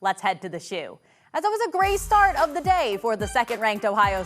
Let's head to the shoe. As it was a great start of the day for second-ranked Ohio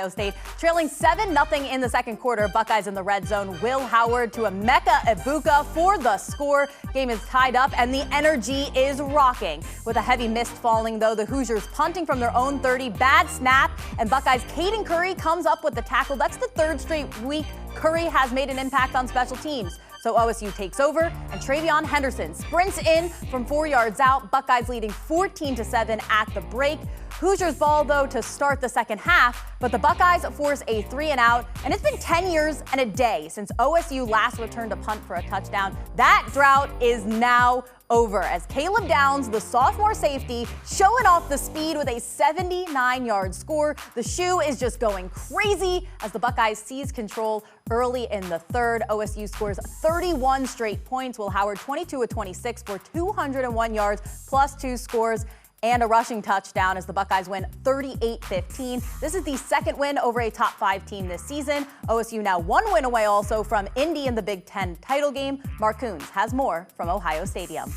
State, trailing 7-0 in the second quarter. Buckeyes in the red zone. Will Howard to Emeka Egbuka for the score. Game is tied up and the energy is rocking. With a heavy mist falling, though, the Hoosiers punting from their own 30. Bad snap, and Buckeyes' Caden Curry comes up with the tackle. That's the third straight week Curry has made an impact on special teams. So OSU takes over, and Travion Henderson sprints in from 4 yards out. Buckeyes leading 14-7 at the break. Hoosiers ball, though, to start the second half, but the Buckeyes force a 3-and-out, and it's been 10 years and a day since OSU last returned a punt for a touchdown. That drought is now over as Caleb Downs, the sophomore safety, showing off the speed with a 79-yard score. The shoe is just going crazy as the Buckeyes seize control early in the third. OSU scores 31 straight points. Will Howard 22 of 26 for 201 yards plus 2 scores and a rushing touchdown as the Buckeyes win 38-15. This is the second win over a top 5 team this season. OSU now 1 win away also from Indy in the Big Ten title game. Mark Coons has more from Ohio Stadium.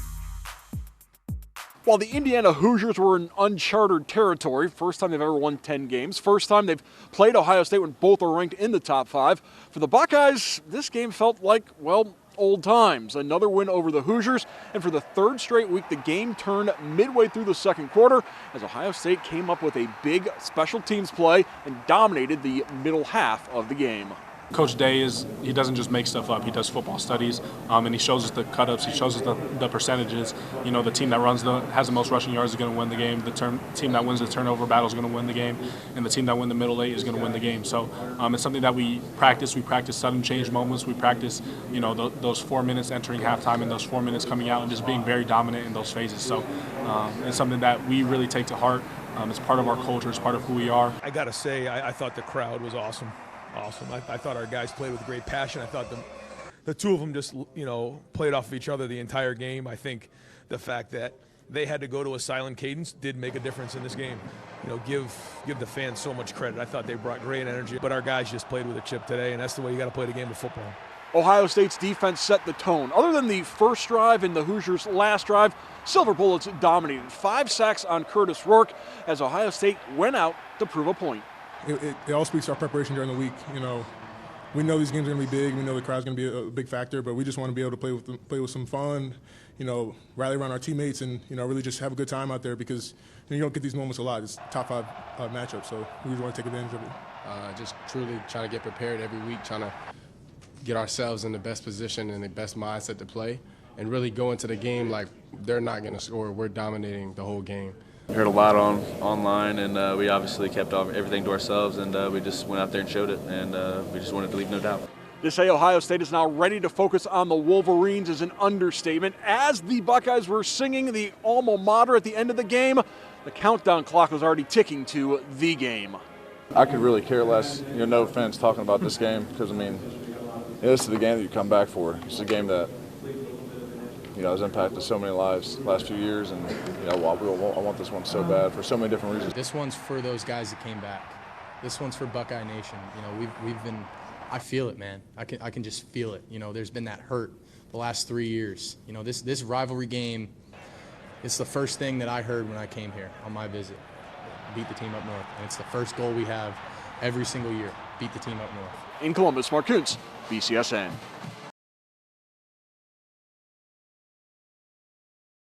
While the Indiana Hoosiers were in uncharted territory, first time they've ever won 10 games, first time they've played Ohio State when both are ranked in the top 5. For the Buckeyes, this game felt like, well, old times. Another win over the Hoosiers, and for the third straight week, the game turned midway through the second quarter as Ohio State came up with a big special teams play and dominated the middle half of the game. Coach Day he doesn't just make stuff up. He does football studies, and he shows us the cut-ups. He shows us the percentages. You know, the team that has the most rushing yards is going to win the game. The team that wins the turnover battle is going to win the game, and the team that wins the middle eight is going to win the game. So it's something that we practice. We practice sudden change moments. We practice, you know, those 4 minutes entering halftime and those 4 minutes coming out and just being very dominant in those phases. So it's something that we really take to heart. It's part of our culture. It's part of who we are. I got to say, I thought the crowd was awesome. I thought our guys played with great passion. I thought the two of them just, you know, played off of each other the entire game. I think the fact that they had to go to a silent cadence did make a difference in this game. You know, give the fans so much credit. I thought they brought great energy, but our guys just played with a chip today, and that's the way you got to play the game of football. Ohio State's defense set the tone. Other than the first drive and the Hoosiers' last drive, Silver Bullets dominated. 5 sacks on Curtis Rourke as Ohio State went out to prove a point. It all speaks to our preparation during the week. You know, we know these games are going to be big. We know the crowd's going to be a big factor, but we just want to be able to play with some fun, you know, rally around our teammates and, you know, really just have a good time out there because you don't get these moments a lot. It's top 5 matchup, so we just want to take advantage of it. Just truly trying to get prepared every week, trying to get ourselves in the best position and the best mindset to play and really go into the game like they're not going to score. We're dominating the whole game. We heard a lot online, and we obviously kept everything to ourselves, and we just went out there and showed it, and we just wanted to leave no doubt. To say Ohio State is now ready to focus on the Wolverines is an understatement. As the Buckeyes were singing the alma mater at the end of the game, the countdown clock was already ticking to the game. I could really care less, you know, no offense, talking about this game because, I mean, this is the game that you come back for. It's a game that, you know, has impacted so many lives the last few years, and you know, I want this one so bad for so many different reasons. This one's for those guys that came back. This one's for Buckeye Nation. You know, we've been. I feel it, man. I can just feel it. You know, there's been that hurt the last 3 years. You know, this rivalry game. It's the first thing that I heard when I came here on my visit. Beat the team up north, and it's the first goal we have every single year. Beat the team up north. In Columbus, Mark Kuntz, BCSN.